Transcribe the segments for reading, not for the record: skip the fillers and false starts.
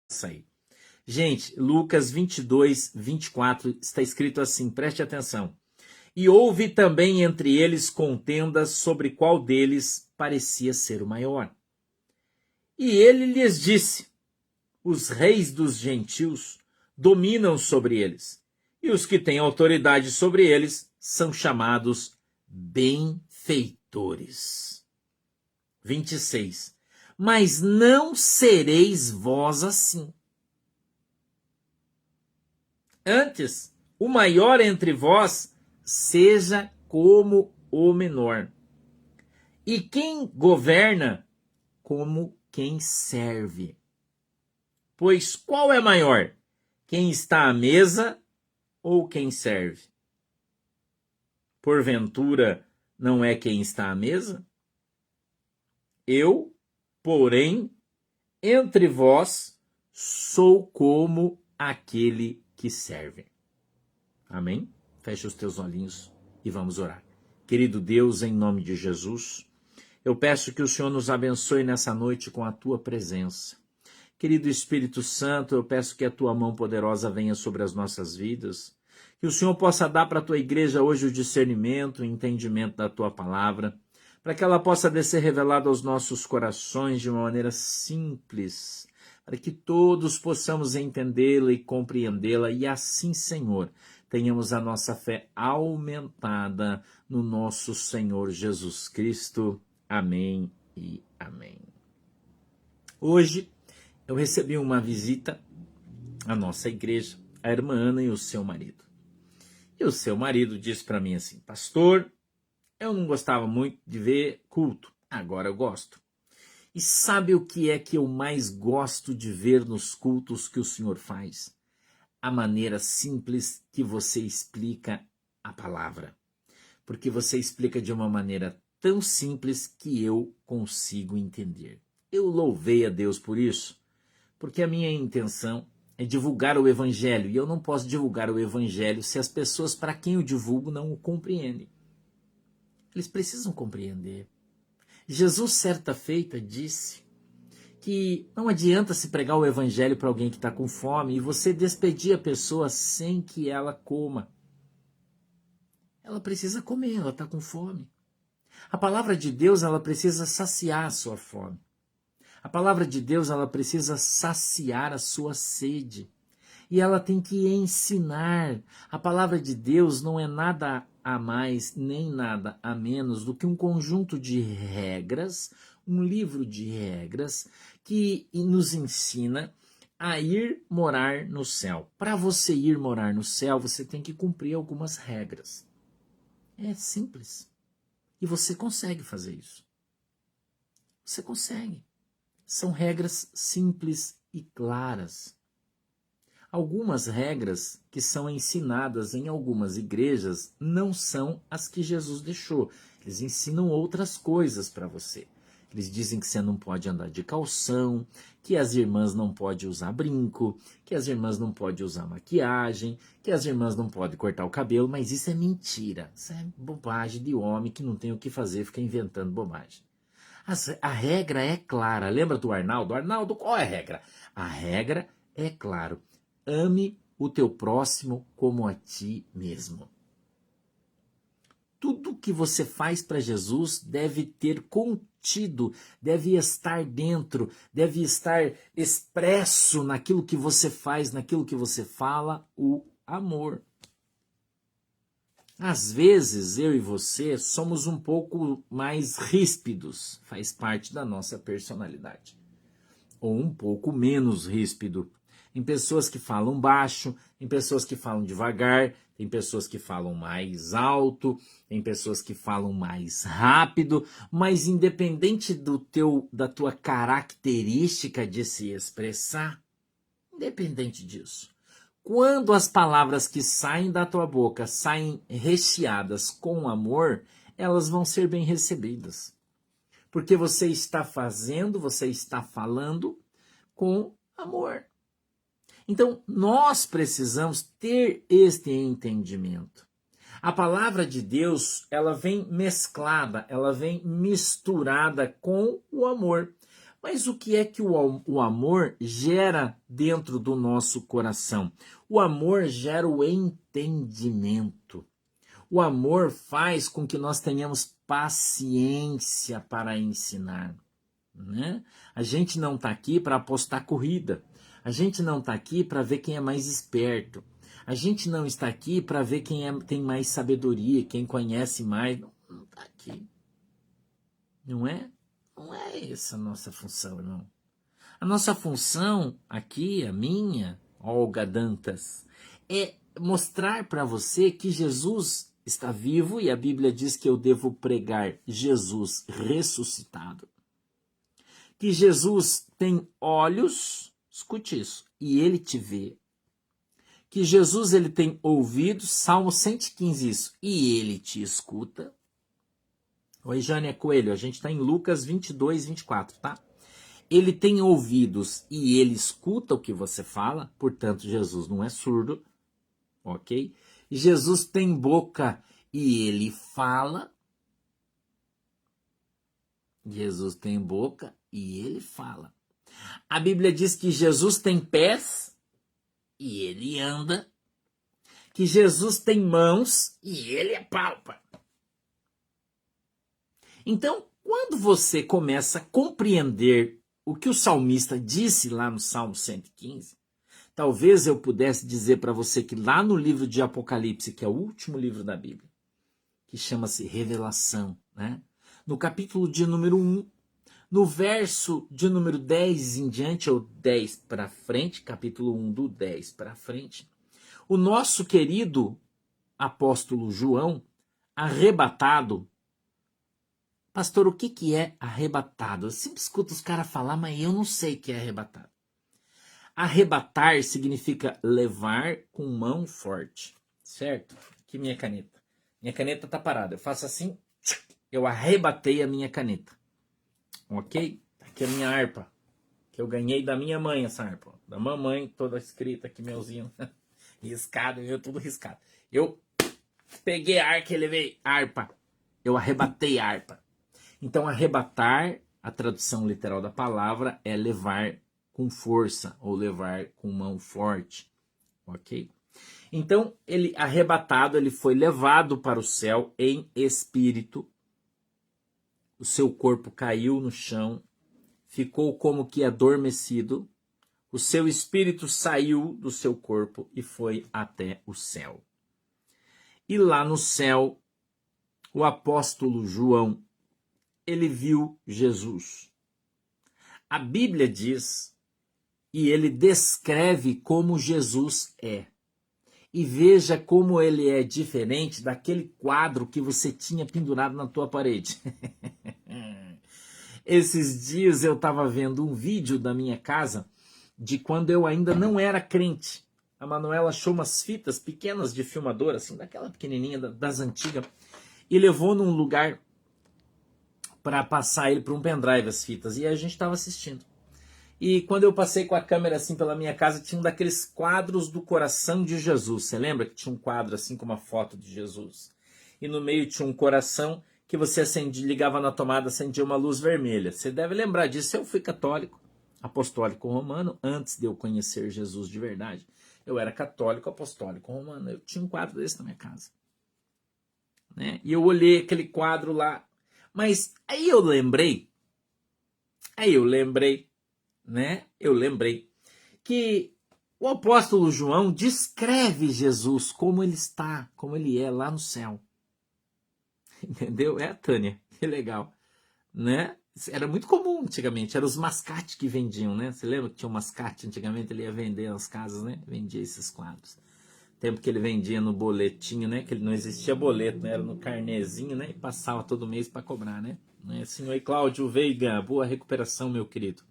aí. Gente, Lucas 22, 24 está escrito assim, preste atenção. E houve também entre eles contendas sobre qual deles parecia ser o maior. E ele lhes disse: os reis dos gentios dominam sobre eles, e os que têm autoridade sobre eles são chamados benfeitores. 26. Mas não sereis vós assim. Antes, o maior entre vós seja como o menor, e quem governa como quem serve. Pois qual é maior, quem está à mesa ou quem serve? Porventura, não é quem está à mesa? Eu, porém, entre vós, sou como aquele que serve. Amém? Feche os teus olhinhos e vamos orar. Querido Deus, em nome de Jesus, eu peço que o Senhor nos abençoe nessa noite com a tua presença. Querido Espírito Santo, eu peço que a tua mão poderosa venha sobre as nossas vidas, que o Senhor possa dar para a tua igreja hoje o discernimento, o entendimento da tua palavra, para que ela possa descer revelada aos nossos corações de uma maneira simples, para que todos possamos entendê-la e compreendê-la, e assim, Senhor, tenhamos a nossa fé aumentada no nosso Senhor Jesus Cristo. Amém e amém. Hoje eu recebi uma visita à nossa igreja, a irmã Ana e o seu marido. E o seu marido disse para mim assim: pastor, eu não gostava muito de ver culto, agora eu gosto. E sabe o que é que eu mais gosto de ver nos cultos que o senhor faz? A maneira simples que você explica a palavra. Porque você explica de uma maneira tão simples que eu consigo entender. Eu louvei a Deus por isso, porque a minha intenção é divulgar o evangelho, e eu não posso divulgar o evangelho se as pessoas para quem eu divulgo não o compreendem. Eles precisam compreender. Jesus, certa feita, disse que não adianta se pregar o evangelho para alguém que está com fome e você despedir a pessoa sem que ela coma. Ela precisa comer, ela está com fome. A palavra de Deus, ela precisa saciar a sua fome. A palavra de Deus, ela precisa saciar a sua sede. E ela tem que ensinar. A palavra de Deus não é nada a mais, nem nada a menos do que um conjunto de regras, um livro de regras que nos ensina a ir morar no céu. Para você ir morar no céu, você tem que cumprir algumas regras. É simples. E você consegue fazer isso. Você consegue. São regras simples e claras. Algumas regras que são ensinadas em algumas igrejas não são as que Jesus deixou. Eles ensinam outras coisas para você. Eles dizem que você não pode andar de calção, que as irmãs não podem usar brinco, que as irmãs não podem usar maquiagem, que as irmãs não podem cortar o cabelo, mas isso é mentira. Isso é bobagem de homem que não tem o que fazer, fica inventando bobagem. A regra é clara. Lembra do Arnaldo? Arnaldo, qual é a regra? A regra é claro. Ame o teu próximo como a ti mesmo. Tudo que você faz para Jesus deve ter contido, deve estar dentro, deve estar expresso naquilo que você faz, naquilo que você fala, o amor. Às vezes, eu e você somos um pouco mais ríspidos, faz parte da nossa personalidade. Ou um pouco menos ríspido. Em pessoas que falam baixo, em pessoas que falam devagar, tem pessoas que falam mais alto, tem pessoas que falam mais rápido, mas independente da tua característica de se expressar, independente disso, quando as palavras que saem da tua boca saem recheadas com amor, elas vão ser bem recebidas. Porque você está fazendo, você está falando com amor. Então, nós precisamos ter este entendimento. A palavra de Deus, ela vem mesclada, ela vem misturada com o amor. Mas o que é que o amor gera dentro do nosso coração? O amor gera o entendimento. O amor faz com que nós tenhamos paciência para ensinar, né? A gente não está aqui para apostar corrida. A gente não está aqui para ver quem é mais esperto. A gente não está aqui para ver quem tem mais sabedoria, quem conhece mais. Não está aqui. Não é? Não é essa a nossa função, não. A nossa função aqui, a minha, Olga Dantas, é mostrar para você que Jesus está vivo e a Bíblia diz que eu devo pregar Jesus ressuscitado. Que Jesus tem olhos, escute isso, e ele te vê. Que Jesus ele tem ouvidos, Salmo 115 isso, e ele te escuta. Oi, Jânia Coelho, a gente está em Lucas 22, 24, tá? Ele tem ouvidos e ele escuta o que você fala, portanto, Jesus não é surdo, ok? Jesus tem boca e ele fala. Jesus tem boca e ele fala. A Bíblia diz que Jesus tem pés e ele anda. Que Jesus tem mãos e ele apalpa. Então, quando você começa a compreender o que o salmista disse lá no Salmo 115, talvez eu pudesse dizer para você que lá no livro de Apocalipse, que é o último livro da Bíblia, que chama-se Revelação, né? No capítulo de número 1, no verso de número 10 em diante, ou 10 para frente, capítulo 1 do 10 para frente, o nosso querido apóstolo João, arrebatado. Pastor, o que é arrebatado? Eu sempre escuto os caras falar, mas eu não sei o que é arrebatado. Arrebatar significa levar com mão forte, certo? Aqui minha caneta. Minha caneta tá parada. Eu faço assim, eu arrebatei a minha caneta. Ok? Aqui é a minha harpa, que eu ganhei da minha mãe, essa harpa. Da mamãe, toda escrita aqui, melzinho. Riscado, eu tudo riscado. Eu peguei a harpa e levei a harpa. Eu arrebatei a harpa. Então, arrebatar, a tradução literal da palavra, é levar com força ou levar com mão forte, ok? Então, ele arrebatado, ele foi levado para o céu em espírito. O seu corpo caiu no chão, ficou como que adormecido. O seu espírito saiu do seu corpo e foi até o céu. E lá no céu, o apóstolo João, ele viu Jesus. A Bíblia diz, e ele descreve como Jesus é. E veja como ele é diferente daquele quadro que você tinha pendurado na tua parede. Esses dias eu estava vendo um vídeo da minha casa de quando eu ainda não era crente. A Manuela achou umas fitas pequenas de filmadora, assim, daquela pequenininha das antigas, e levou num lugar para passar ele para um pendrive as fitas, e a gente estava assistindo. E quando eu passei com a câmera assim pela minha casa, tinha um daqueles quadros do coração de Jesus. Você lembra que tinha um quadro assim com uma foto de Jesus? E no meio tinha um coração que você acendia, ligava na tomada, acendia uma luz vermelha. Você deve lembrar disso. Eu fui católico, apostólico romano, antes de eu conhecer Jesus de verdade. Eu era católico, apostólico romano. Eu tinha um quadro desse na minha casa, né? E eu olhei aquele quadro lá. Mas aí eu lembrei, né? Eu lembrei que o apóstolo João descreve Jesus como ele está, como ele é lá no céu. Entendeu? É, Tânia, que legal, né? Era muito comum antigamente, eram os mascates que vendiam, né? Você lembra que tinha um mascate antigamente, ele ia vender nas casas, né? Vendia esses quadros. Tempo que ele vendia no boletinho, né? Que ele não existia boleto, né? Era no carnezinho, né? E passava todo mês para cobrar, né? Assim, oi, Cláudio Veiga, boa recuperação, meu querido.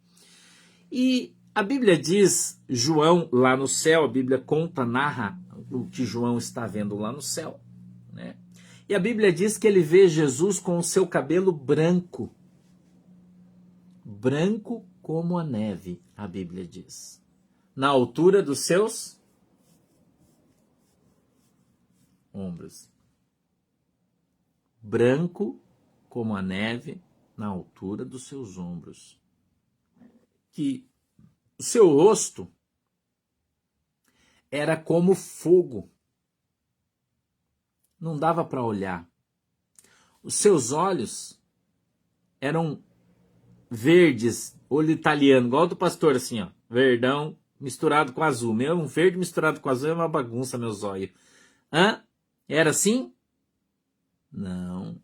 E a Bíblia diz, João lá no céu, a Bíblia conta, narra o que João está vendo lá no céu, né? E a Bíblia diz que ele vê Jesus com o seu cabelo branco. Branco como a neve, a Bíblia diz. Na altura dos seus ombros. Branco como a neve, na altura dos seus ombros. que o seu rosto era como fogo. Não dava para olhar. Os seus olhos eram verdes, olho italiano, igual do pastor, assim, ó, verdão misturado com azul. Um verde misturado com azul é uma bagunça, meus olhos. Hã? Era assim? Não.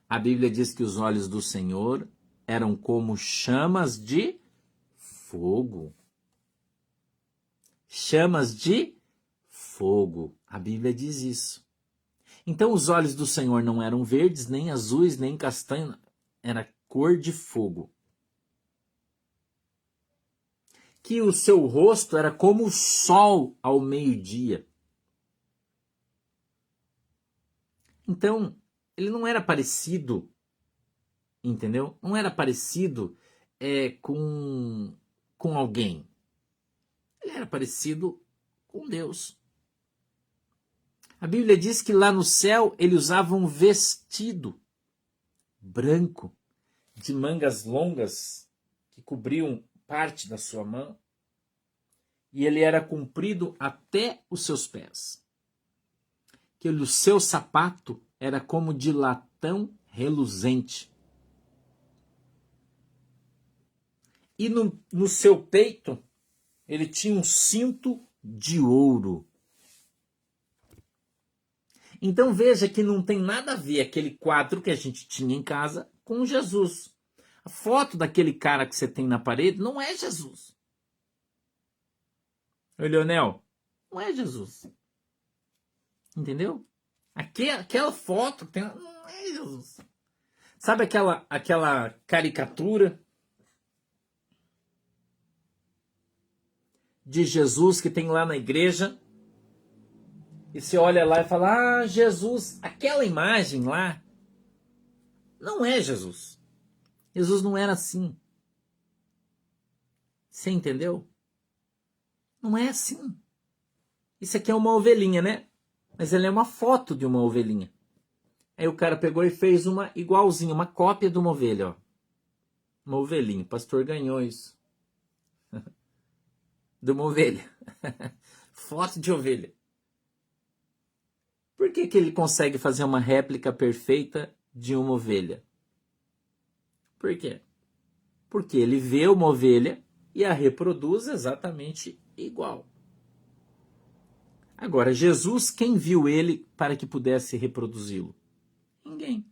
A Bíblia diz que os olhos do Senhor eram como chamas de fogo. Chamas de fogo. A Bíblia diz isso. Então os olhos do Senhor não eram verdes, nem azuis, nem castanhos. Era cor de fogo. Que o seu rosto era como o sol ao meio-dia. Então, ele não era parecido, entendeu? Não era parecido com alguém. Ele era parecido com Deus. A Bíblia diz que lá no céu ele usava um vestido branco, de mangas longas, que cobriam parte da sua mão, e ele era comprido até os seus pés. Que o seu sapato era como de latão reluzente. E no seu peito, ele tinha um cinto de ouro. Então veja que não tem nada a ver aquele quadro que a gente tinha em casa com Jesus. A foto daquele cara que você tem na parede não é Jesus. Oi, Leonel, não é Jesus. Entendeu? Aquela foto que tem, não é Jesus. Sabe aquela caricatura de Jesus que tem lá na igreja? E você olha lá e fala, ah, Jesus, aquela imagem lá não é Jesus. Jesus não era assim. Você entendeu? Não é assim. Isso aqui é uma ovelhinha, né? Mas ela é uma foto de uma ovelhinha. Aí o cara pegou e fez uma igualzinha, uma cópia de uma ovelha, ó. Uma ovelhinha. O pastor ganhou isso. De uma ovelha. Foto de ovelha. Por que ele consegue fazer uma réplica perfeita de uma ovelha? Por quê? Porque ele vê uma ovelha e a reproduz exatamente igual. Agora, Jesus, quem viu ele para que pudesse reproduzi-lo? Ninguém.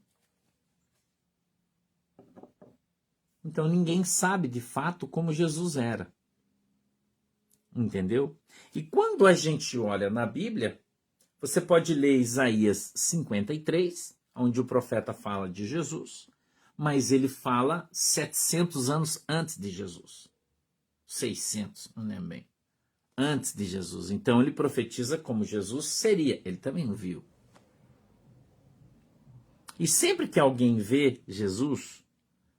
Então, ninguém sabe de fato como Jesus era. Entendeu? E quando a gente olha na Bíblia, você pode ler Isaías 53, onde o profeta fala de Jesus, mas ele fala 700 anos antes de Jesus. 600, não lembro bem. Antes de Jesus. Então ele profetiza como Jesus seria. Ele também não viu. E sempre que alguém vê Jesus,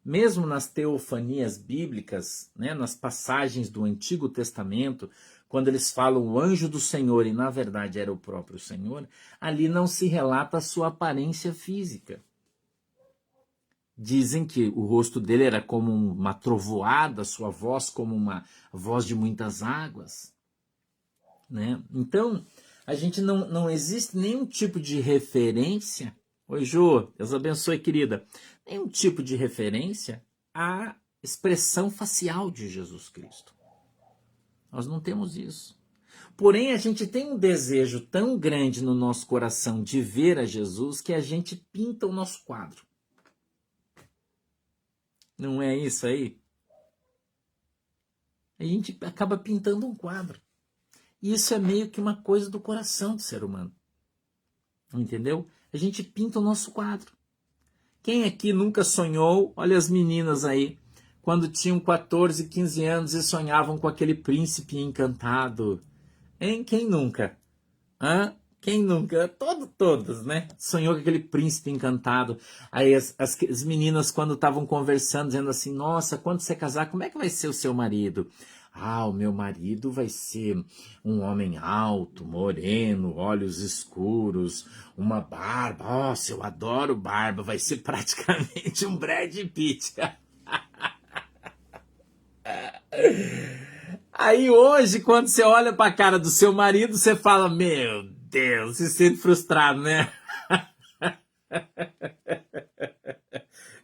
mesmo nas teofanias bíblicas, né, nas passagens do Antigo Testamento, quando eles falam o anjo do Senhor e na verdade era o próprio Senhor, ali não se relata a sua aparência física. Dizem que o rosto dele era como uma trovoada, sua voz como uma voz de muitas águas. Né? Então, a gente não existe nenhum tipo de referência. Oi, Jô, Deus abençoe, querida. Nenhum tipo de referência à expressão facial de Jesus Cristo. Nós não temos isso. Porém, a gente tem um desejo tão grande no nosso coração de ver a Jesus que a gente pinta o nosso quadro. Não é isso aí? A gente acaba pintando um quadro. E isso é meio que uma coisa do coração do ser humano. Entendeu? A gente pinta o nosso quadro. Quem aqui nunca sonhou, olha as meninas aí, quando tinham 14, 15 anos e sonhavam com aquele príncipe encantado. Hein? Quem nunca? Hã? Quem nunca? Todos, né? Sonhou com aquele príncipe encantado. Aí as meninas, quando estavam conversando, dizendo assim, nossa, quando você casar, como é que vai ser o seu marido? Ah, o meu marido vai ser um homem alto, moreno, olhos escuros, uma barba. Nossa, eu adoro barba, vai ser praticamente um Brad Pitt. Aí hoje, quando você olha para a cara do seu marido, você fala, meu Deus, se sente frustrado, né?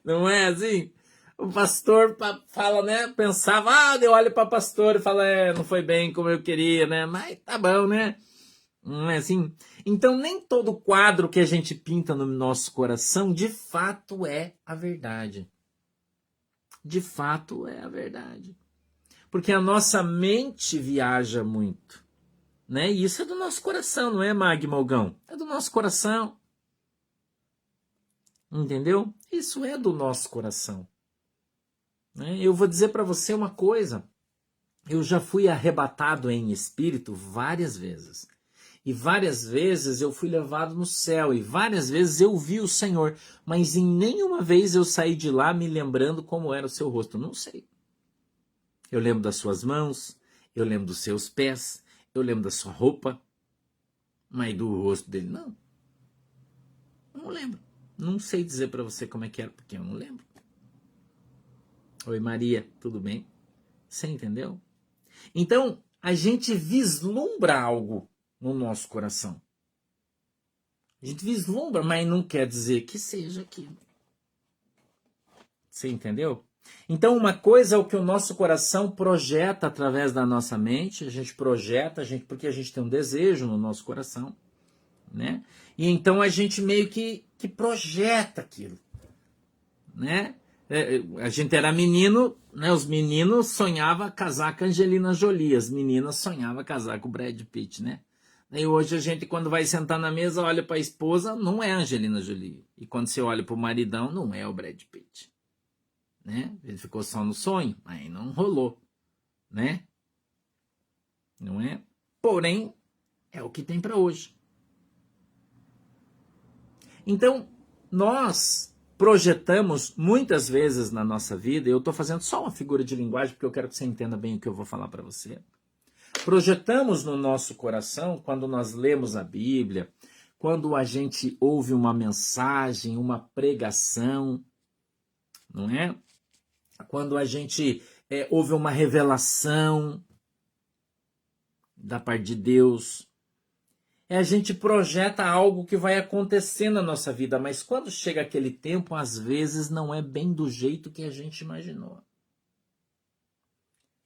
Não é assim? O pastor fala, né? Pensava, eu olho para o pastor e falo, não foi bem como eu queria, né? Mas tá bom, né? Não é assim? Então, nem todo quadro que a gente pinta no nosso coração, de fato, é a verdade. De fato, é a verdade. Porque a nossa mente viaja muito, né? E isso é do nosso coração, não é, Mag Malgão? É do nosso coração. Entendeu? Isso é do nosso coração. Né? Eu vou dizer para você uma coisa. Eu já fui arrebatado em espírito várias vezes. E várias vezes eu fui levado no céu. E várias vezes eu vi o Senhor. Mas em nenhuma vez eu saí de lá me lembrando como era o seu rosto. Não sei. Eu lembro das suas mãos. Eu lembro dos seus pés. Eu lembro da sua roupa. Mas do rosto dele, não. Não lembro. Não sei dizer para você como é que era, porque eu não lembro. Oi, Maria, tudo bem? Você entendeu? Então, a gente vislumbra algo no nosso coração. A gente vislumbra, mas não quer dizer que seja aquilo. Você entendeu? Então, uma coisa é o que o nosso coração projeta através da nossa mente. A gente projeta, porque a gente tem um desejo no nosso coração, né? E então a gente meio que projeta aquilo, né? A gente era menino, né? Os meninos sonhavam casar com a Angelina Jolie, as meninas sonhavam casar com o Brad Pitt, né? E hoje a gente, quando vai sentar na mesa, olha para a esposa, não é a Angelina Jolie. E quando você olha para o maridão, não é o Brad Pitt. Né? Ele ficou só no sonho, mas não rolou. Né? Não é? Porém, é o que tem para hoje. Então, nós projetamos muitas vezes na nossa vida, e eu estou fazendo só uma figura de linguagem, porque eu quero que você entenda bem o que eu vou falar para você. Projetamos no nosso coração, quando nós lemos a Bíblia, quando a gente ouve uma mensagem, uma pregação, não é? Quando a gente ouve uma revelação da parte de Deus, a gente projeta algo que vai acontecer na nossa vida, mas quando chega aquele tempo, às vezes não é bem do jeito que a gente imaginou.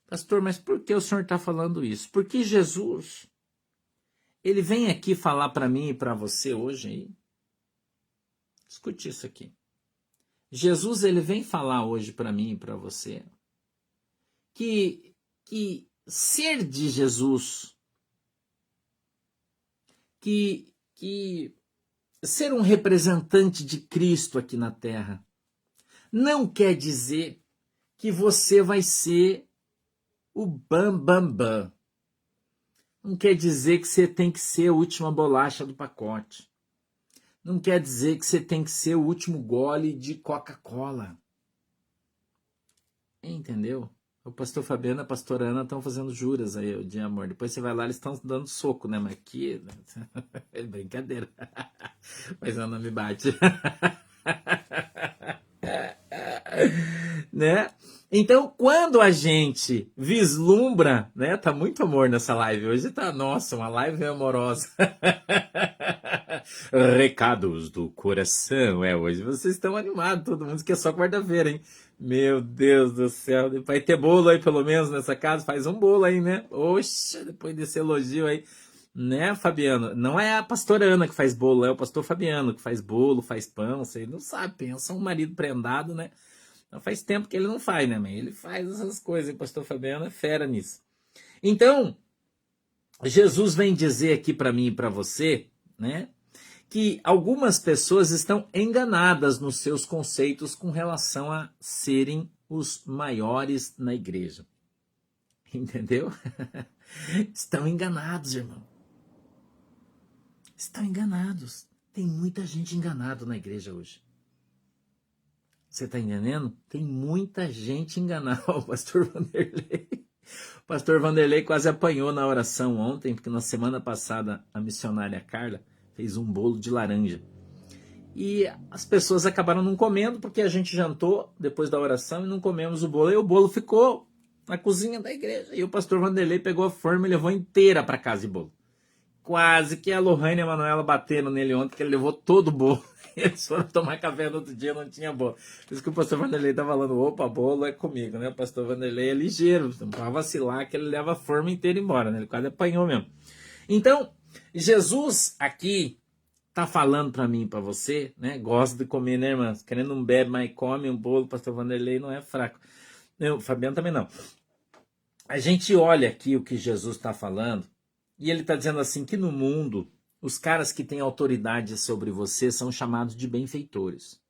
Pastor, mas por que o senhor está falando isso? Porque Jesus, ele vem aqui falar para mim e para você hoje aí. Escute isso aqui. Jesus, ele vem falar hoje para mim e para você que ser de Jesus, que ser um representante de Cristo aqui na Terra, não quer dizer que você vai ser o bam, bam, bam. Não quer dizer que você tem que ser a última bolacha do pacote. Não quer dizer que você tem que ser o último gole de Coca-Cola. Entendeu? O pastor Fabiano e a pastora Ana estão fazendo juras aí de amor. Depois você vai lá, eles estão dando soco, né? Mas aqui é brincadeira. Mas ela não me bate. Né? Então, quando a gente vislumbra, né? Tá muito amor nessa live. Hoje tá, nossa, uma live amorosa. Recados do coração. Hoje vocês estão animados, todo mundo que é só quarta-feira, hein? Meu Deus do céu. Vai ter bolo aí, pelo menos, nessa casa? Faz um bolo aí, né? Oxa, depois desse elogio aí. Né, Fabiano? Não é a pastora Ana que faz bolo, é o pastor Fabiano que faz bolo, faz pão. Você não sabe, pensa um marido prendado, né? Então faz tempo que ele não faz, né, mãe? Ele faz essas coisas, o pastor Fabiano é fera nisso. Então, Jesus vem dizer aqui para mim e para você, né, que algumas pessoas estão enganadas nos seus conceitos com relação a serem os maiores na igreja. Entendeu? Estão enganados, irmão. Estão enganados. Tem muita gente enganada na igreja hoje. Você está entendendo? Tem muita gente enganada. O pastor Vanderlei. O pastor Vanderlei quase apanhou na oração ontem, porque na semana passada a missionária Carla fez um bolo de laranja. E as pessoas acabaram não comendo, porque a gente jantou depois da oração e não comemos o bolo. E o bolo ficou na cozinha da igreja. E o pastor Vanderlei pegou a forma e levou inteira para casa de bolo. Quase que a Lohane e a Manuela bateram nele ontem, que ele levou todo o bolo. Eles foram tomar café no outro dia, não tinha bolo. Por isso que o pastor Vanderlei tá falando, opa, bolo é comigo, né? O pastor Vanderlei é ligeiro, não pode vacilar que ele leva a forma inteira embora, né? Ele quase apanhou mesmo. Então, Jesus aqui tá falando para mim e para você, né? Gosta de comer, né, irmã? Querendo um bebe, mas come um bolo, o pastor Vanderlei não é fraco. O Fabiano também não. A gente olha aqui o que Jesus está falando, e ele está dizendo assim, que no mundo, os caras que têm autoridade sobre você são chamados de benfeitores.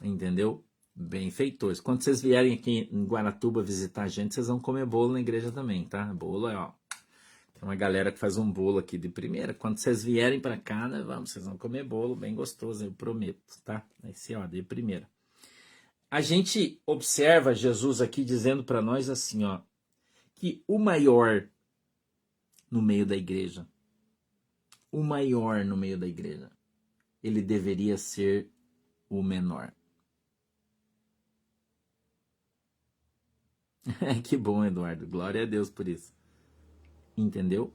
Entendeu? Benfeitores. Quando vocês vierem aqui em Guaratuba visitar a gente, vocês vão comer bolo na igreja também, tá? Bolo é, ó. Tem uma galera que faz um bolo aqui de primeira. Quando vocês vierem para cá, né, vocês vão comer bolo bem gostoso, eu prometo, tá? Esse, ó, de primeira. A gente observa Jesus aqui dizendo para nós assim, ó, que o maior no meio da igreja, ele deveria ser o menor. Que bom, Eduardo. Glória a Deus por isso. Entendeu?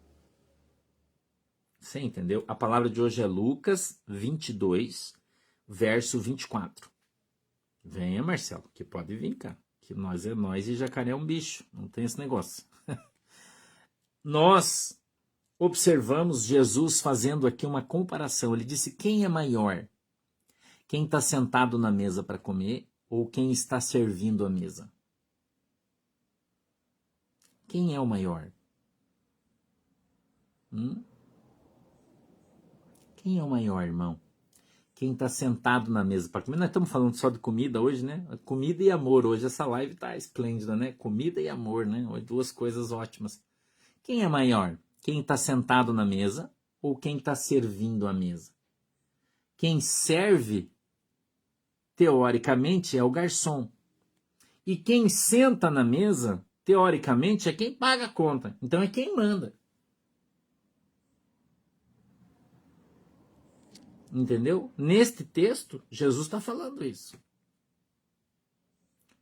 Você entendeu? A palavra de hoje é Lucas 22, verso 24. Venha, Marcelo, que pode vir cá. Que nós é nós e jacaré é um bicho. Não tem esse negócio. Nós observamos Jesus fazendo aqui uma comparação. Ele disse, quem é maior? Quem está sentado na mesa para comer ou quem está servindo a mesa? Quem é o maior? Quem é o maior, irmão? Quem está sentado na mesa para comer. Nós estamos falando só de comida hoje, né? Comida e amor. Hoje essa live está esplêndida, né? Comida e amor, né? Duas coisas ótimas. Quem é maior? Quem está sentado na mesa ou quem está servindo a mesa? Quem serve, teoricamente, é o garçom. E quem senta na mesa, teoricamente, é quem paga a conta. Então é quem manda. Entendeu? Neste texto, Jesus está falando isso.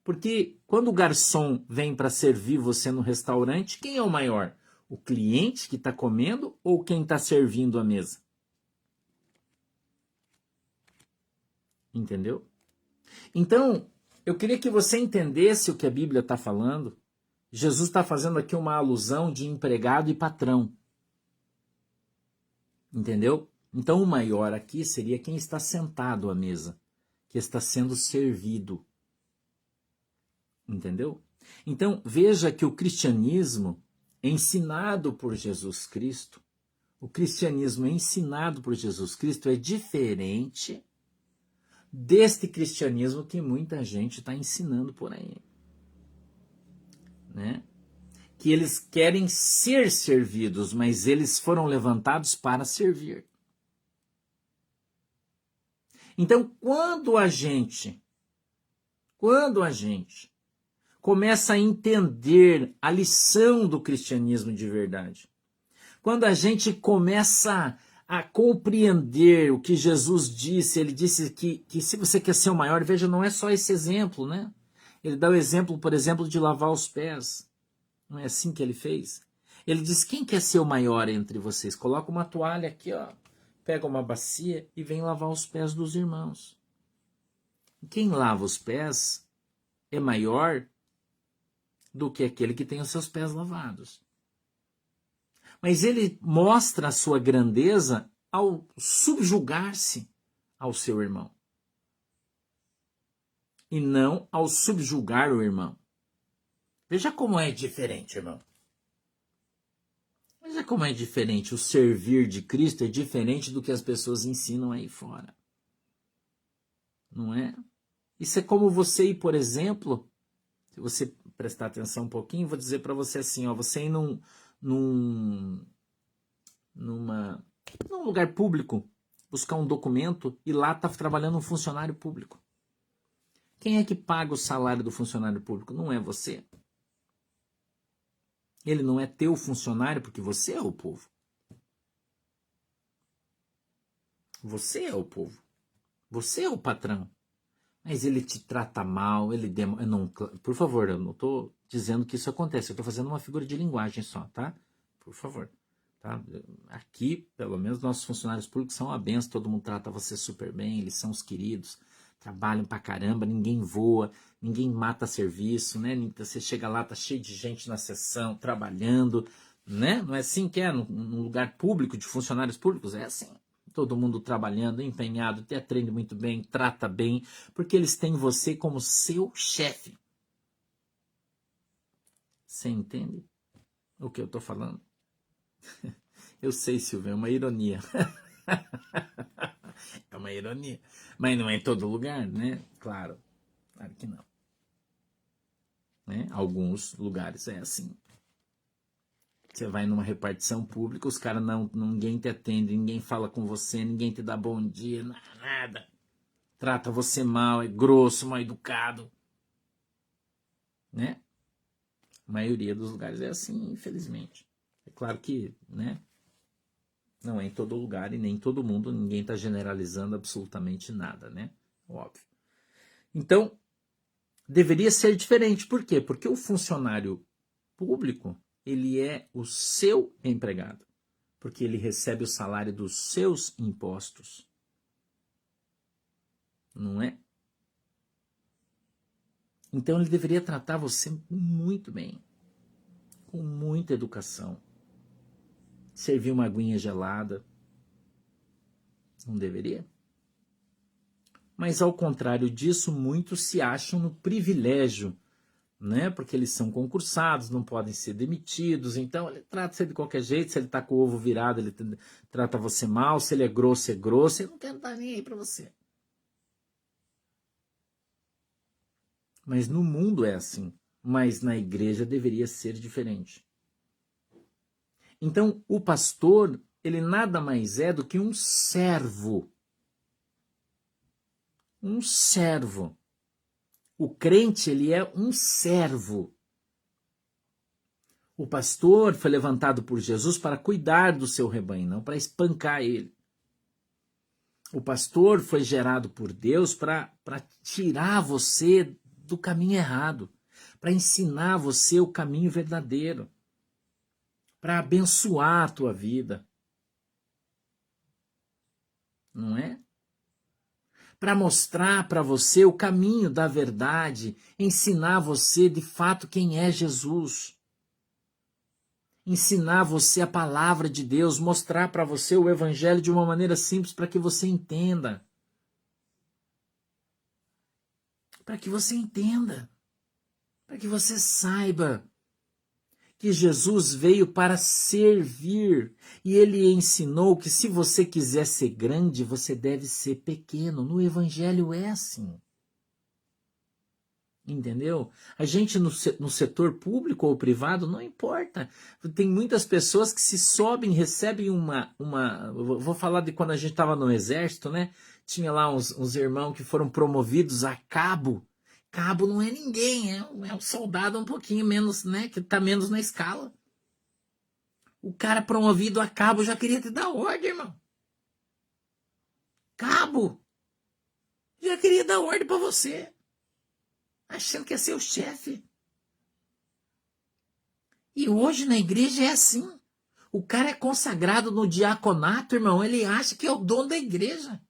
Porque quando o garçom vem para servir você no restaurante, quem é o maior? O cliente que está comendo ou quem está servindo a mesa? Entendeu? Então, eu queria que você entendesse o que a Bíblia está falando. Jesus está fazendo aqui uma alusão de empregado e patrão. Entendeu? Então, o maior aqui seria quem está sentado à mesa, que está sendo servido. Entendeu? Então, veja que o cristianismo ensinado por Jesus Cristo, é diferente deste cristianismo que muita gente está ensinando por aí. Né? Que eles querem ser servidos, mas eles foram levantados para servir. Então, quando a gente começa a entender a lição do cristianismo de verdade, quando a gente começa a compreender o que Jesus disse, ele disse que se você quer ser o maior, veja, não é só esse exemplo, né? Ele dá o exemplo, por exemplo, de lavar os pés. Não é assim que ele fez? Ele diz, quem quer ser o maior entre vocês? Coloca uma toalha aqui, ó, pega uma bacia e vem lavar os pés dos irmãos. Quem lava os pés é maior do que aquele que tem os seus pés lavados. Mas ele mostra a sua grandeza ao subjugar-se ao seu irmão. E não ao subjugar o irmão. Veja como é diferente, irmão. Veja como é diferente. O servir de Cristo é diferente do que as pessoas ensinam aí fora. Não é? Isso é como você ir, por exemplo, se você prestar atenção um pouquinho, vou dizer para você assim, ó, você ir num lugar público, buscar um documento e lá está trabalhando um funcionário público. Quem é que paga o salário do funcionário público? Não é você. Ele não é teu funcionário porque você é o povo. Você é o povo. Você é o patrão. mas ele te trata mal, ele não, por favor, eu não estou dizendo que isso acontece, eu estou fazendo uma figura de linguagem só, tá? Por favor. Tá? Aqui, pelo menos, nossos funcionários públicos são uma benção, todo mundo trata você super bem, eles são os queridos, trabalham pra caramba, ninguém voa, ninguém mata serviço, né? Você chega lá, tá cheio de gente na sessão, trabalhando, né? Não é assim que é num lugar público, de funcionários públicos? É assim. Todo mundo trabalhando, empenhado, te atende muito bem, trata bem, porque eles têm você como seu chefe. Você entende o que eu tô falando? Eu sei, Silvio, é uma ironia. É uma ironia. Mas não é em todo lugar, né? Claro que não. Né? Alguns lugares é assim. Você vai numa repartição pública, os caras ninguém te atende, ninguém fala com você, ninguém te dá bom dia, nada. Trata você mal, é grosso, mal educado. Né? A maioria dos lugares é assim, infelizmente. É claro que, né? Não é em todo lugar e nem todo mundo, ninguém está generalizando absolutamente nada, né? Óbvio. Então, deveria ser diferente. Por quê? Porque o funcionário público, ele é o seu empregado. Porque ele recebe o salário dos seus impostos. Não é? Então, ele deveria tratar você muito bem. Com muita educação. Servir uma aguinha gelada. Não deveria? Mas, ao contrário disso, muitos se acham no privilégio, né? Porque eles são concursados, não podem ser demitidos, então ele trata você de qualquer jeito. Se ele está com o ovo virado, ele trata você mal. Se ele é grosso, ele não quer dar nem aí para você. Mas no mundo é assim, mas na igreja deveria ser diferente. Então, o pastor, ele nada mais é do que um servo. Um servo. O crente, ele é um servo. O pastor foi levantado por Jesus para cuidar do seu rebanho, não para espancar ele. O pastor foi gerado por Deus para tirar você do caminho errado, para ensinar você o caminho verdadeiro, para abençoar a tua vida. Não é? Para mostrar para você o caminho da verdade, ensinar você de fato quem é Jesus. Ensinar você a palavra de Deus, mostrar para você o evangelho de uma maneira simples para que você entenda. Para que você entenda. Para que você saiba que Jesus veio para servir. E ele ensinou que se você quiser ser grande, você deve ser pequeno. No evangelho é assim. Entendeu? A gente no setor público ou privado, não importa. Tem muitas pessoas que se sobem, recebem uma... Vou falar de quando a gente estava no exército, né? Tinha lá uns irmãos que foram promovidos a cabo. Cabo não é ninguém, é um soldado um pouquinho menos, né? Que está menos na escala. O cara promovido a cabo já queria te dar ordem, irmão. Cabo! Já queria dar ordem para você. Achando que é seu chefe. E hoje na igreja é assim. O cara é consagrado no diaconato, irmão. Ele acha que é o dono da igreja.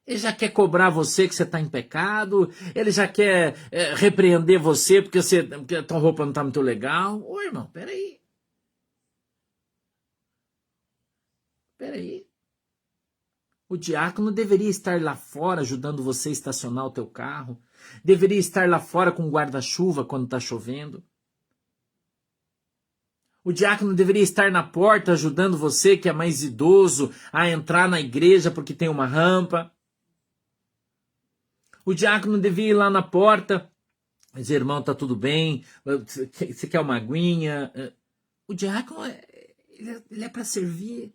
Ele já quer cobrar você que você está em pecado. Ele já quer repreender você porque a tua roupa não está muito legal. Ô, irmão, peraí. Peraí. O diácono deveria estar lá fora ajudando você a estacionar o teu carro. Deveria estar lá fora com guarda-chuva quando está chovendo. O diácono deveria estar na porta ajudando você, que é mais idoso, a entrar na igreja porque tem uma rampa. O diácono devia ir lá na porta, dizer, irmão, tá tudo bem, você quer uma aguinha? O diácono, ele é para servir.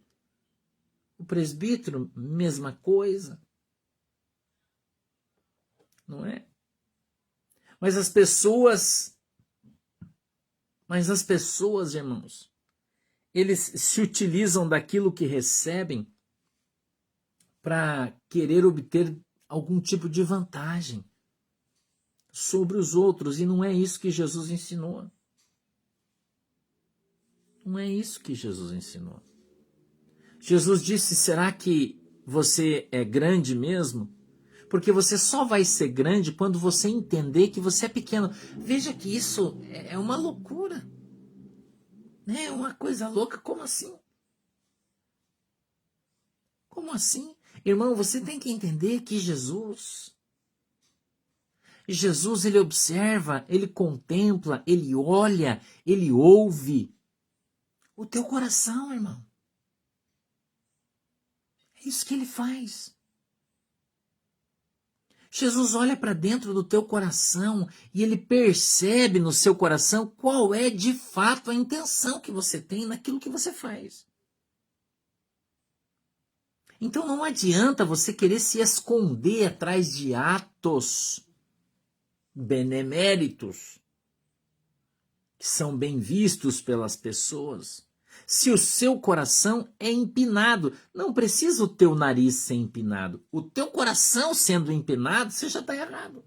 O presbítero, mesma coisa. Não é? Mas as pessoas, irmãos, eles se utilizam daquilo que recebem para querer obter algum tipo de vantagem sobre os outros, e não é isso que Jesus ensinou. Não é isso que Jesus ensinou. Jesus disse: será que você é grande mesmo? Porque você só vai ser grande quando você entender que você é pequeno. Veja que isso é uma loucura. Né? É uma coisa louca. Como assim? Como assim? Irmão, você tem que entender que Jesus, ele observa, ele contempla, ele olha, ele ouve o teu coração, irmão. É isso que ele faz. Jesus olha para dentro do teu coração e ele percebe no seu coração qual é de fato a intenção que você tem naquilo que você faz. Então não adianta você querer se esconder atrás de atos beneméritos que são bem vistos pelas pessoas. Se o seu coração é empinado, não precisa o teu nariz ser empinado. O teu coração sendo empinado, você já está errado.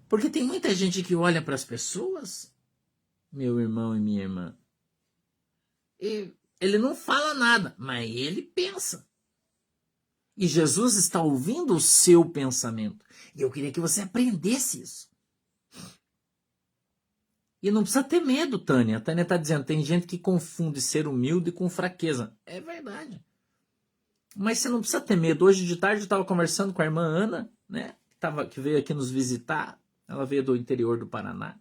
Porque tem muita gente que olha para as pessoas, meu irmão e minha irmã, e ele não fala nada, mas ele pensa. E Jesus está ouvindo o seu pensamento. E eu queria que você aprendesse isso. E não precisa ter medo, Tânia. A Tânia está dizendo, tem gente que confunde ser humilde com fraqueza. É verdade. Mas você não precisa ter medo. Hoje de tarde eu estava conversando com a irmã Ana, né? Que veio aqui nos visitar. Ela veio do interior do Paraná.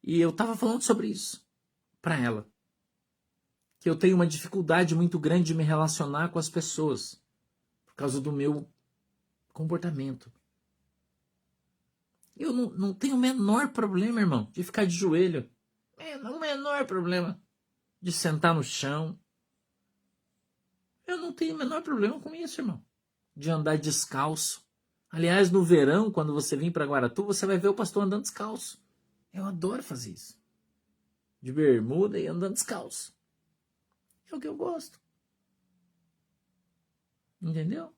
E eu estava falando sobre isso para ela. Que eu tenho uma dificuldade muito grande de me relacionar com as pessoas. Por causa do meu comportamento. Eu não tenho o menor problema, irmão, de ficar de joelho. O menor problema de sentar no chão. Eu não tenho o menor problema com isso, irmão. De andar descalço. Aliás, no verão, quando você vir para Guaratuba, você vai ver o pastor andando descalço. Eu adoro fazer isso. De bermuda e andando descalço. É o que eu gosto. Entendeu?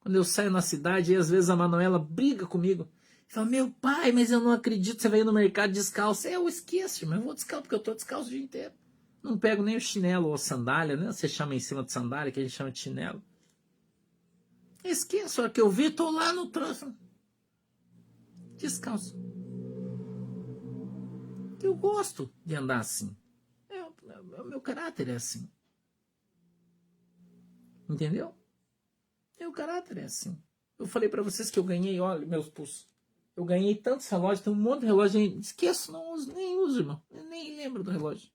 Quando eu saio na cidade, e às vezes a Manuela briga comigo. Fala, meu pai, mas eu não acredito que você vai ir no mercado descalço. Eu esqueço, mas eu vou descalço, porque eu tô descalço o dia inteiro. Não pego nem o chinelo ou a sandália, né? Você chama em cima de sandália, que a gente chama de chinelo. Esqueço, a hora que eu vi, tô lá no troço. Descalço. Eu gosto de andar assim. O meu caráter é assim. Entendeu? Meu caráter é assim. Eu falei pra vocês que eu ganhei, olha, meus pulsos. Eu ganhei tantos relógios, tem um monte de relógio aí. Esqueço, não uso, nem uso, irmão. Eu nem lembro do relógio.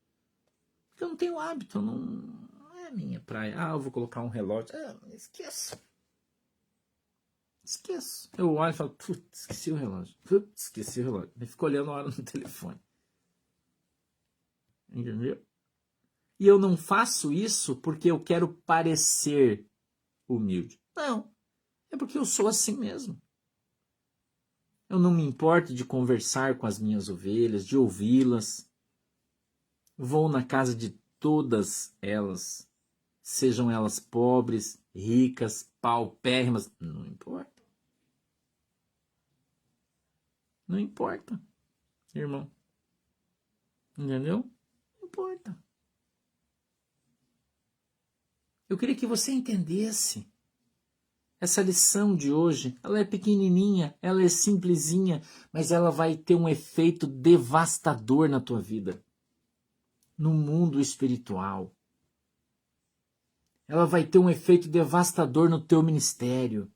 Porque eu não tenho hábito, não é a minha praia. Eu vou colocar um relógio. Esqueço. Esqueço. Eu olho e falo, putz, esqueci o relógio. Putz, esqueci o relógio. Eu fico olhando a hora no telefone. Entendeu? E eu não faço isso porque eu quero parecer humilde. Não. É porque eu sou assim mesmo. Eu não me importo de conversar com as minhas ovelhas, de ouvi-las. Vou na casa de todas elas, sejam elas pobres, ricas, paupérrimas, não importa. Não importa, irmão. Entendeu? Não importa. Eu queria que você entendesse. Essa lição de hoje, ela é pequenininha, ela é simplesinha, mas ela vai ter um efeito devastador na tua vida. No mundo espiritual. Ela vai ter um efeito devastador no teu ministério.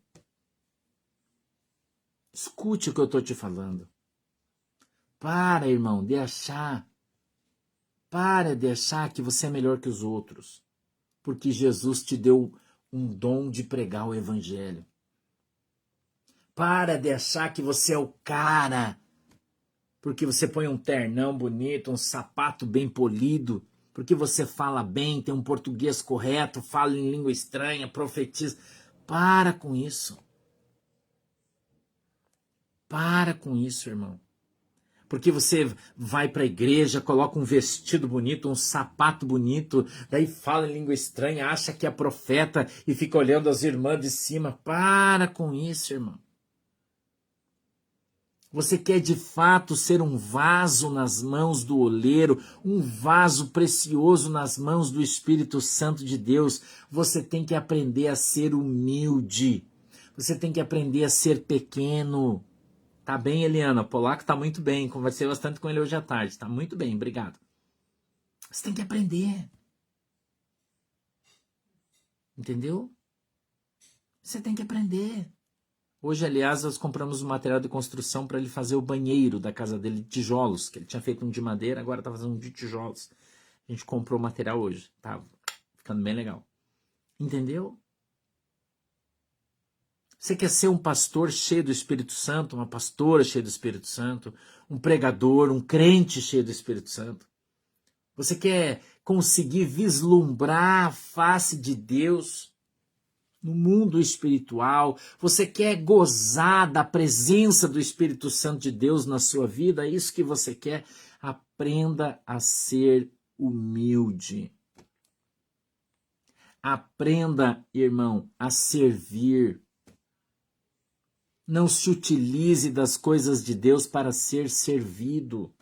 Escute o que eu estou te falando. Para, irmão, de achar. Para de achar que você é melhor que os outros. Porque Jesus te deu um dom de pregar o evangelho. Para de achar que você é o cara. Porque você põe um ternão bonito, um sapato bem polido. Porque você fala bem, tem um português correto, fala em língua estranha, profetiza. Para com isso. Para com isso, irmão. Porque você vai para a igreja, coloca um vestido bonito, um sapato bonito, daí fala em língua estranha, acha que é profeta e fica olhando as irmãs de cima. Para com isso, irmão. Você quer de fato ser um vaso nas mãos do oleiro, um vaso precioso nas mãos do Espírito Santo de Deus. Você tem que aprender a ser humilde. Você tem que aprender a ser pequeno. Tá bem, Eliana? O Polaco tá muito bem. Conversei bastante com ele hoje à tarde. Tá muito bem, obrigado. Você tem que aprender. Entendeu? Você tem que aprender. Hoje, aliás, nós compramos um material de construção para ele fazer o banheiro da casa dele de tijolos, que ele tinha feito um de madeira, agora está fazendo um de tijolos. A gente comprou o material hoje, tá ficando bem legal. Entendeu? Você quer ser um pastor cheio do Espírito Santo, uma pastora cheia do Espírito Santo, um pregador, um crente cheio do Espírito Santo? Você quer conseguir vislumbrar a face de Deus no mundo espiritual? Você quer gozar da presença do Espírito Santo de Deus na sua vida? É isso que você quer? Aprenda a ser humilde. Aprenda, irmão, a servir. Não se utilize das coisas de Deus para ser servido.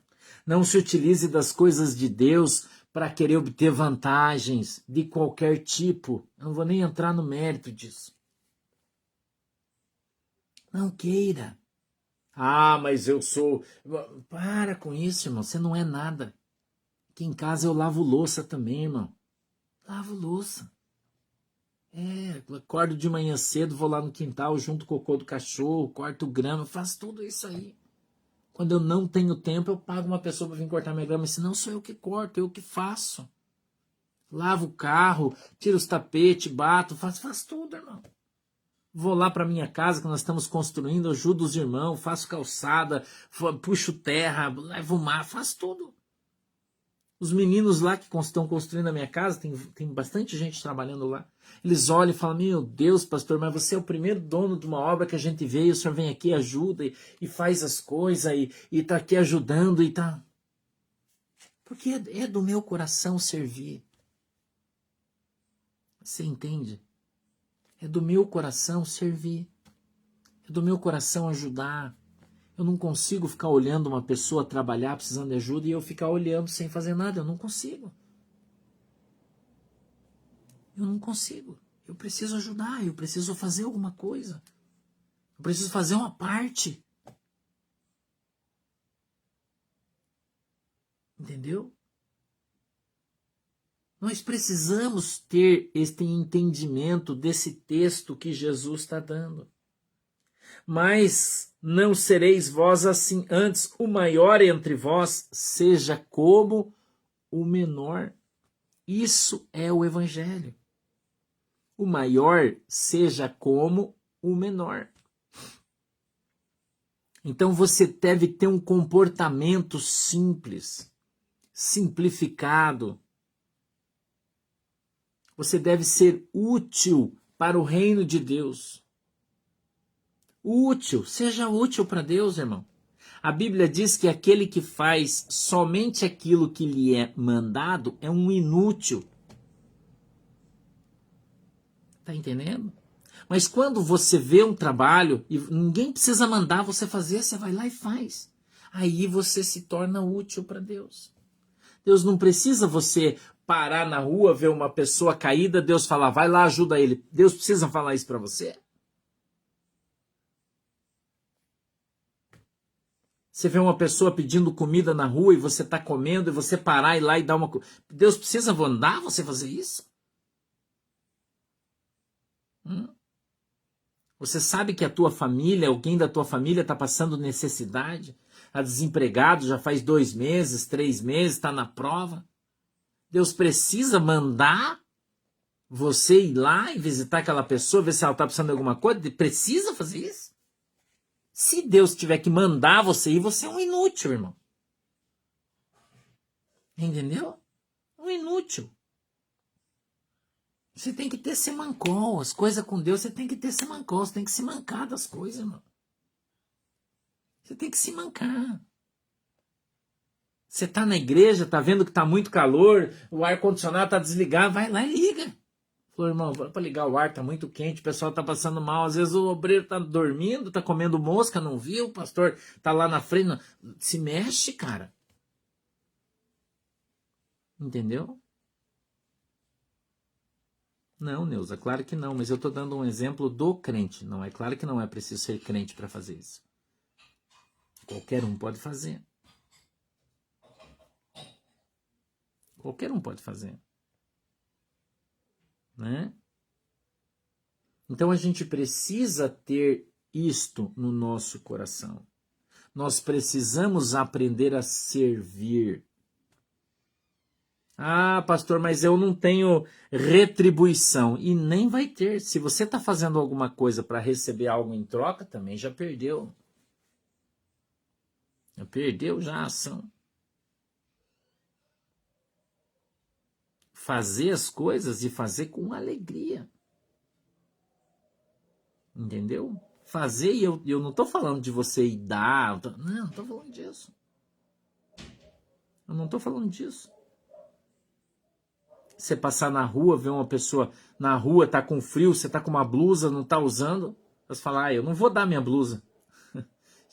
Não se utilize das coisas de Deus para querer obter vantagens de qualquer tipo. Eu não vou nem entrar no mérito disso. Não queira. Ah, mas eu sou... Para com isso, irmão. Você não é nada. Aqui em casa eu lavo louça também, irmão. Lavo louça. Acordo de manhã cedo, vou lá no quintal, junto o cocô do cachorro, corto grama, faço tudo isso aí. Quando eu não tenho tempo, eu pago uma pessoa para vir cortar minha grama. Se não, sou eu que corto, eu que faço. Lavo o carro, tiro os tapetes, bato, faço tudo, irmão. Vou lá para minha casa que nós estamos construindo, ajudo os irmãos, faço calçada, puxo terra, levo mar, faço tudo. Os meninos lá que estão construindo a minha casa, tem bastante gente trabalhando lá. Eles olham e falam, meu Deus, pastor, mas você é o primeiro dono de uma obra que a gente vê, e o senhor vem aqui, ajuda e faz as coisas, e tá aqui ajudando, e tá... Porque é do meu coração servir. Você entende? É do meu coração servir. É do meu coração ajudar. Eu não consigo ficar olhando uma pessoa trabalhar precisando de ajuda e eu ficar olhando sem fazer nada. Eu não consigo. Eu não consigo. Eu preciso ajudar. Eu preciso fazer alguma coisa. Eu preciso fazer uma parte. Entendeu? Nós precisamos ter este entendimento desse texto que Jesus está dando. Mas não sereis vós assim, antes o maior entre vós seja como o menor. Isso é o evangelho. O maior seja como o menor. Então você deve ter um comportamento simples, simplificado. Você deve ser útil para o reino de Deus. Útil, seja útil para Deus, irmão. A Bíblia diz que aquele que faz somente aquilo que lhe é mandado é um inútil. Tá entendendo? Mas quando você vê um trabalho e ninguém precisa mandar você fazer, você vai lá e faz. Aí você se torna útil para Deus. Deus não precisa você parar na rua, ver uma pessoa caída, Deus falar, vai lá, ajuda ele. Deus precisa falar isso para você? Você vê uma pessoa pedindo comida na rua e você está comendo e você parar e ir lá e dar uma... Deus precisa mandar você fazer isso? Você sabe que a tua família, alguém da tua família está passando necessidade? Está desempregado já faz 2 meses, 3 meses, está na prova? Deus precisa mandar você ir lá e visitar aquela pessoa, ver se ela está precisando de alguma coisa? Precisa fazer isso? Se Deus tiver que mandar você ir, você é um inútil, irmão. Entendeu? Um inútil. Você tem que ter semancol. As coisas com Deus, você tem que ter semancol. Você tem que se mancar das coisas, irmão. Você tem que se mancar. Você está na igreja, está vendo que está muito calor, o ar-condicionado está desligado, vai lá e liga. Falou, irmão, vamos para ligar o ar, está muito quente, o pessoal está passando mal. Às vezes o obreiro está dormindo, está comendo mosca, não viu, o pastor está lá na frente. Não... Se mexe, cara. Entendeu? Não, Neuza, claro que não, mas eu estou dando um exemplo do crente. Não é claro que não é preciso ser crente para fazer isso. Qualquer um pode fazer. Qualquer um pode fazer. Né? Então a gente precisa ter isto no nosso coração. Nós precisamos aprender a servir. Ah, pastor, mas eu não tenho retribuição. E nem vai ter. Se você está fazendo alguma coisa para receber algo em troca, também já perdeu. Já perdeu já a ação. Fazer as coisas e fazer com alegria. Entendeu? Fazer, e eu não estou falando de você ir dar. Não estou falando disso. Eu não estou falando disso. Você passar na rua, ver uma pessoa na rua, tá com frio, você tá com uma blusa, não tá usando, você fala, eu não vou dar minha blusa.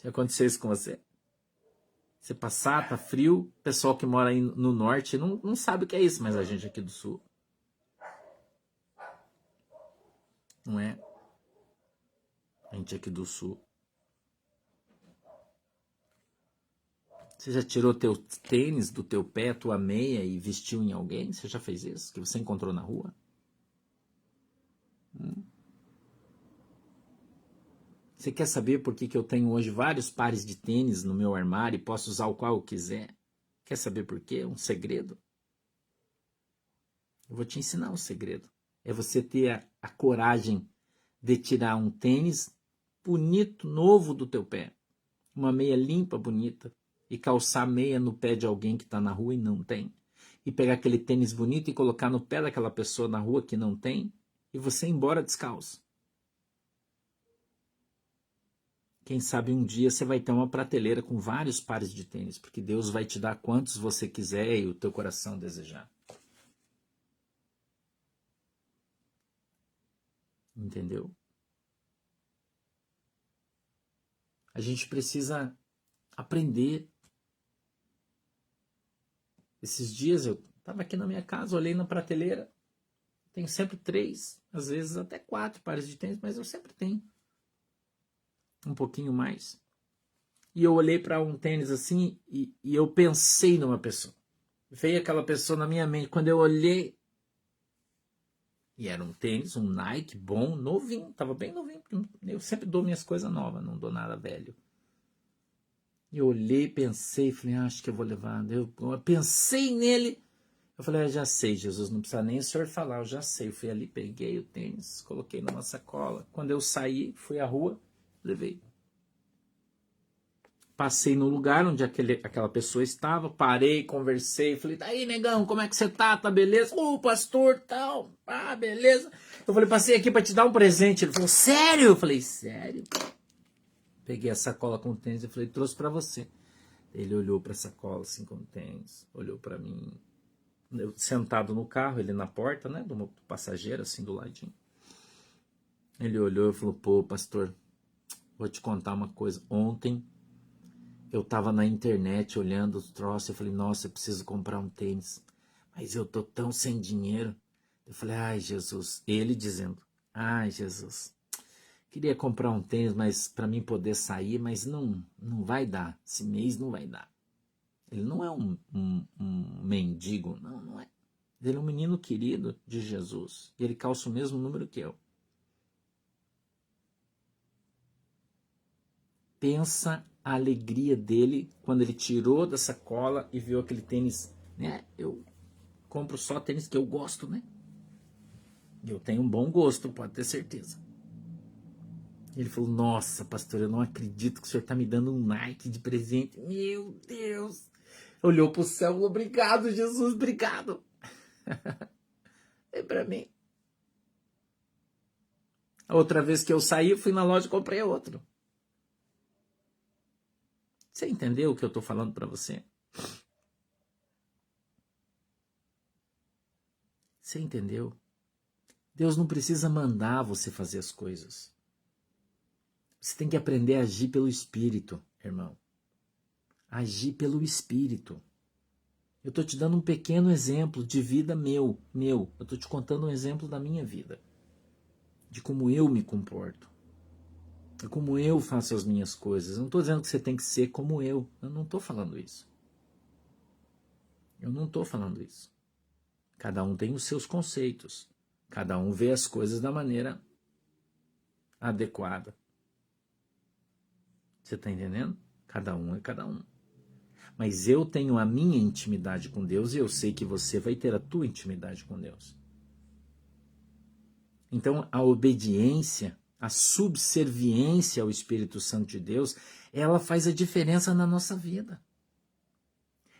Já aconteceu isso com você? Você passar, tá frio, pessoal que mora aí no norte não sabe o que é isso, mas a gente aqui do sul. Não é? A gente aqui do sul. Você já tirou teu tênis do teu pé, tua meia e vestiu em alguém? Você já fez isso? Que você encontrou na rua? Você quer saber por que eu tenho hoje vários pares de tênis no meu armário e posso usar o qual eu quiser? Quer saber por quê? Um segredo? Eu vou te ensinar um segredo. É você ter a coragem de tirar um tênis bonito, novo do teu pé. Uma meia limpa, bonita. E calçar meia no pé de alguém que está na rua e não tem. E pegar aquele tênis bonito e colocar no pé daquela pessoa na rua que não tem. E você ir embora descalço. Quem sabe um dia você vai ter uma prateleira com vários pares de tênis, porque Deus vai te dar quantos você quiser e o teu coração desejar. Entendeu? A gente precisa aprender. Esses dias eu estava aqui na minha casa, olhei na prateleira, tenho sempre 3, às vezes até 4 pares de tênis, mas eu sempre tenho um pouquinho mais. E eu olhei para um tênis assim e eu pensei numa pessoa. Veio aquela pessoa na minha mente. Quando eu olhei, e era um tênis, um Nike bom, novinho, estava bem novinho. Eu sempre dou minhas coisas novas, não dou nada velho. Eu olhei, pensei, falei, acho que eu vou levar. Eu pensei nele. Eu falei, já sei, Jesus, não precisa nem o senhor falar, eu já sei. Eu fui ali, peguei o tênis, coloquei numa sacola. Quando eu saí, fui à rua, levei. Passei no lugar onde aquela pessoa estava, parei, conversei, falei, daí, negão, como é que você tá? Tá beleza? Ô, pastor, tal, beleza. Eu falei, passei aqui para te dar um presente. Ele falou, sério? Eu falei, sério? Peguei a sacola com o tênis e falei, trouxe para você. Ele olhou para a sacola assim com o tênis, olhou para mim, eu sentado no carro, ele na porta, né, do passageiro, assim, do ladinho. Ele olhou e falou, pô, pastor, vou te contar uma coisa. Ontem eu tava na internet olhando os troços, eu falei, nossa, eu preciso comprar um tênis, mas eu tô tão sem dinheiro. Eu falei, ai, Jesus. Ele dizendo, ai, Jesus, queria comprar um tênis, mas para mim poder sair, mas não vai dar, esse mês não vai dar. Ele não é um mendigo, não é. Ele é um menino querido de Jesus, e ele calça o mesmo número que eu. Pensa a alegria dele quando ele tirou da sacola e viu aquele tênis, né? Eu compro só tênis que eu gosto, né? Eu tenho um bom gosto, pode ter certeza. Ele falou, nossa, pastor, eu não acredito que o senhor está me dando um Nike de presente. Meu Deus! Olhou para o céu, falou, obrigado, Jesus, obrigado. É para mim. A outra vez que eu saí, eu fui na loja e comprei outro. Você entendeu o que eu estou falando para você? Você entendeu? Deus não precisa mandar você fazer as coisas. Você tem que aprender a agir pelo Espírito, irmão. Agir pelo Espírito. Eu estou te dando um pequeno exemplo de vida meu. Eu estou te contando um exemplo da minha vida. De como eu me comporto. De como eu faço as minhas coisas. Eu não estou dizendo que você tem que ser como eu. Eu não estou falando isso. Eu não estou falando isso. Cada um tem os seus conceitos. Cada um vê as coisas da maneira adequada. Você está entendendo? Cada um é cada um. Mas eu tenho a minha intimidade com Deus e eu sei que você vai ter a tua intimidade com Deus. Então, a obediência, a subserviência ao Espírito Santo de Deus, ela faz a diferença na nossa vida.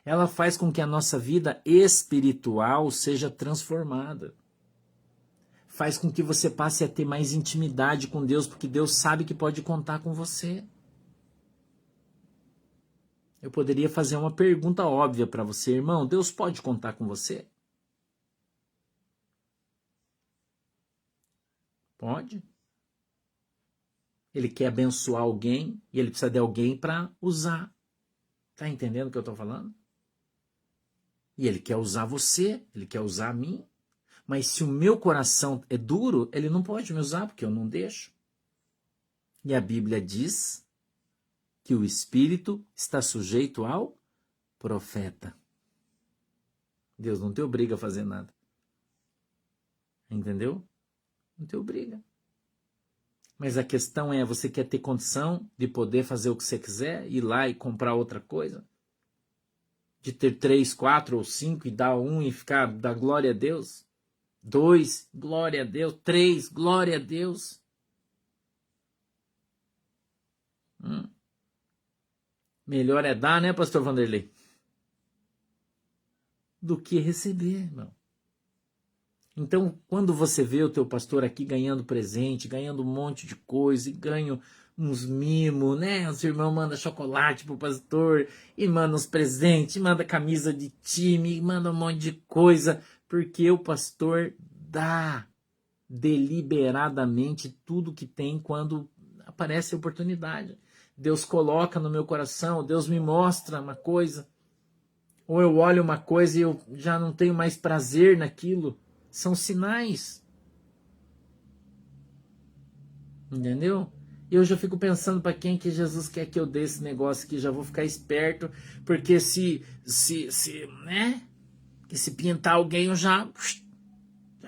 Ela faz com que a nossa vida espiritual seja transformada. Faz com que você passe a ter mais intimidade com Deus, porque Deus sabe que pode contar com você. Eu poderia fazer uma pergunta óbvia para você, irmão. Deus pode contar com você? Pode. Ele quer abençoar alguém e ele precisa de alguém para usar. Tá entendendo o que eu estou falando? E ele quer usar você, ele quer usar a mim. Mas se o meu coração é duro, ele não pode me usar porque eu não deixo. E a Bíblia diz que o Espírito está sujeito ao profeta. Deus não te obriga a fazer nada. Entendeu? Não te obriga. Mas a questão é, você quer ter condição de poder fazer o que você quiser, ir lá e comprar outra coisa? De ter 3, 4 ou 5 e dar um e ficar, dar glória a Deus? 2, glória a Deus. 3, glória a Deus. Melhor é dar, né, pastor Vanderlei? Do que receber, irmão. Então, quando você vê o teu pastor aqui ganhando presente, ganhando um monte de coisa, e ganha uns mimos, né? Os irmãos mandam chocolate pro pastor, e mandam uns presentes, e manda camisa de time, e manda um monte de coisa, porque o pastor dá deliberadamente tudo que tem quando aparece a oportunidade. Deus coloca no meu coração, Deus me mostra uma coisa, ou eu olho uma coisa e eu já não tenho mais prazer naquilo. São sinais. Entendeu? E eu já fico pensando para quem que Jesus quer que eu dê esse negócio aqui, já vou ficar esperto, porque né? Que se pintar alguém eu já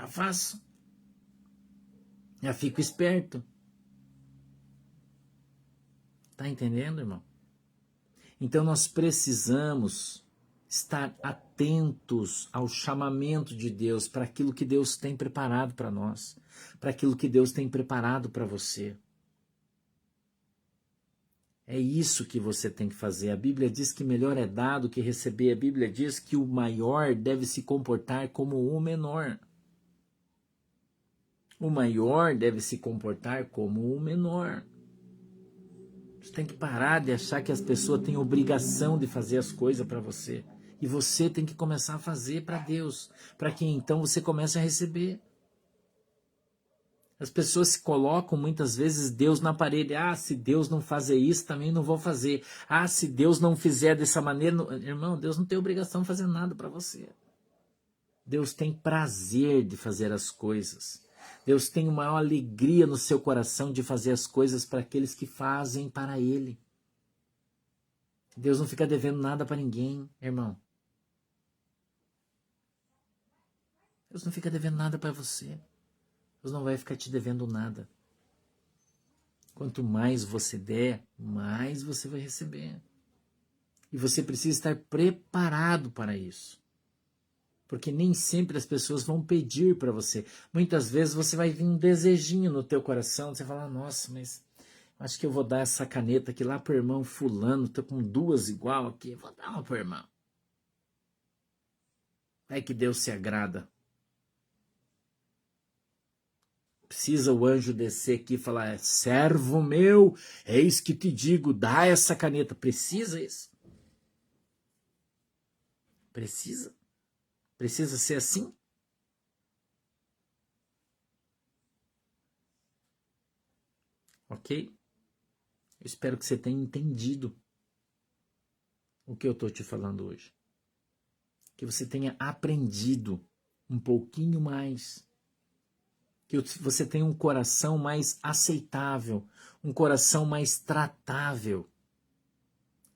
faço. Já fico esperto. Tá entendendo, irmão? Então nós precisamos estar atentos ao chamamento de Deus, para aquilo que Deus tem preparado para nós, para aquilo que Deus tem preparado para você. É isso que você tem que fazer. A Bíblia diz que melhor é dar do que receber. A Bíblia diz que o maior deve se comportar como o menor. O maior deve se comportar como o menor. Você tem que parar de achar que as pessoas têm obrigação de fazer as coisas para você. E você tem que começar a fazer para Deus, para que então você comece a receber. As pessoas se colocam muitas vezes Deus na parede. Ah, se Deus não fazer isso, também não vou fazer. Ah, se Deus não fizer dessa maneira... Não... Irmão, Deus não tem obrigação de fazer nada para você. Deus tem prazer de fazer as coisas. Deus tem uma maior alegria no seu coração de fazer as coisas para aqueles que fazem para Ele. Deus não fica devendo nada para ninguém, irmão. Deus não fica devendo nada para você. Deus não vai ficar te devendo nada. Quanto mais você der, mais você vai receber. E você precisa estar preparado para isso. Porque nem sempre as pessoas vão pedir para você. Muitas vezes você vai vir um desejinho no teu coração. Você fala, nossa, mas acho que eu vou dar essa caneta aqui lá pro irmão fulano. Tô com 2 igual aqui. Vou dar uma pro irmão. É que Deus se agrada. Precisa o anjo descer aqui e falar, servo meu, eis que te digo, dá essa caneta. Precisa isso? Precisa? Precisa ser assim? Ok? Eu espero que você tenha entendido o que eu estou te falando hoje. Que você tenha aprendido um pouquinho mais. Que você tenha um coração mais aceitável, um coração mais tratável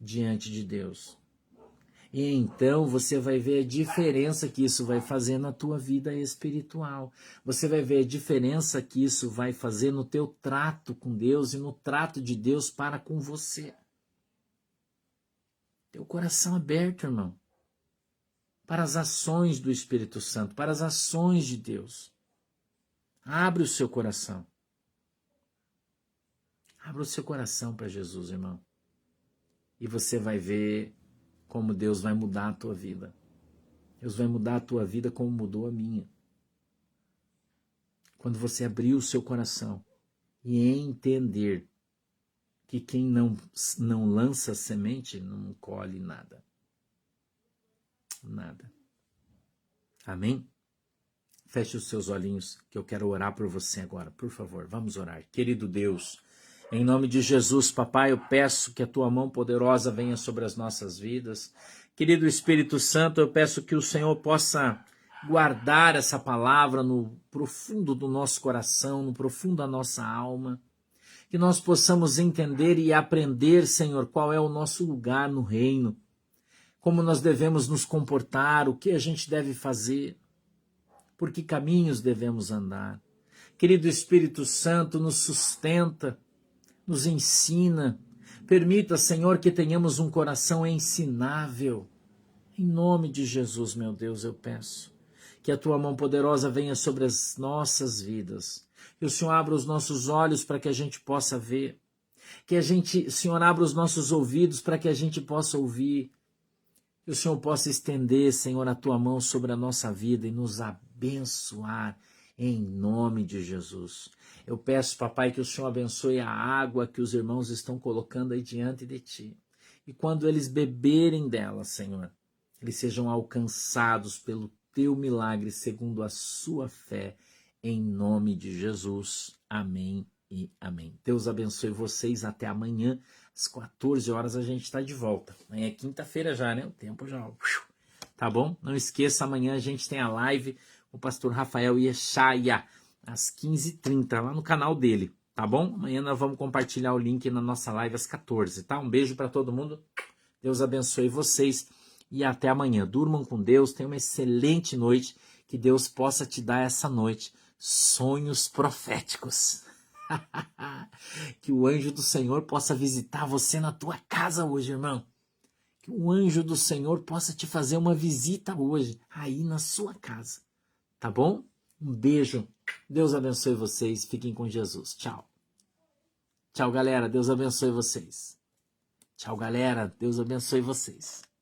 diante de Deus. E então você vai ver a diferença que isso vai fazer na tua vida espiritual. Você vai ver a diferença que isso vai fazer no teu trato com Deus e no trato de Deus para com você. Teu coração aberto, irmão, para as ações do Espírito Santo, para as ações de Deus. Abre o seu coração. Abra o seu coração para Jesus, irmão. E você vai ver como Deus vai mudar a tua vida. Deus vai mudar a tua vida como mudou a minha. Quando você abrir o seu coração e entender que quem não lança semente não colhe nada. Nada. Amém? Feche os seus olhinhos que eu quero orar por você agora. Por favor, vamos orar. Querido Deus, em nome de Jesus, papai, eu peço que a tua mão poderosa venha sobre as nossas vidas. Querido Espírito Santo, eu peço que o Senhor possa guardar essa palavra no profundo do nosso coração, no profundo da nossa alma. Que nós possamos entender e aprender, Senhor, qual é o nosso lugar no reino. Como nós devemos nos comportar, o que a gente deve fazer. Por que caminhos devemos andar. Querido Espírito Santo, nos sustenta, nos ensina. Permita, Senhor, que tenhamos um coração ensinável. Em nome de Jesus, meu Deus, eu peço que a tua mão poderosa venha sobre as nossas vidas. Que o Senhor abra os nossos olhos para que a gente possa ver. Que a gente, Senhor, abra os nossos ouvidos para que a gente possa ouvir. Que o Senhor possa estender, Senhor, a tua mão sobre a nossa vida e nos abençoar em nome de Jesus. Eu peço, papai, que o Senhor abençoe a água que os irmãos estão colocando aí diante de ti. E quando eles beberem dela, Senhor, eles sejam alcançados pelo teu milagre segundo a sua fé, em nome de Jesus. Amém e amém. Deus abençoe vocês. Até amanhã, às 14 horas, a gente está de volta. Amanhã é quinta-feira já, né? O tempo já... Tá bom? Não esqueça, amanhã a gente tem a live com o pastor Rafael Yeshaya, às 15h30, lá no canal dele. Tá bom? Amanhã nós vamos compartilhar o link na nossa live às 14, tá? Um beijo para todo mundo. Deus abençoe vocês. E até amanhã. Durmam com Deus. Tenham uma excelente noite. Que Deus possa te dar essa noite sonhos proféticos. Que o anjo do Senhor possa visitar você na tua casa hoje, irmão. Que o anjo do Senhor possa te fazer uma visita hoje, aí na sua casa. Tá bom? Um beijo. Deus abençoe vocês. Fiquem com Jesus. Tchau. Tchau, galera. Deus abençoe vocês. Tchau, galera. Deus abençoe vocês.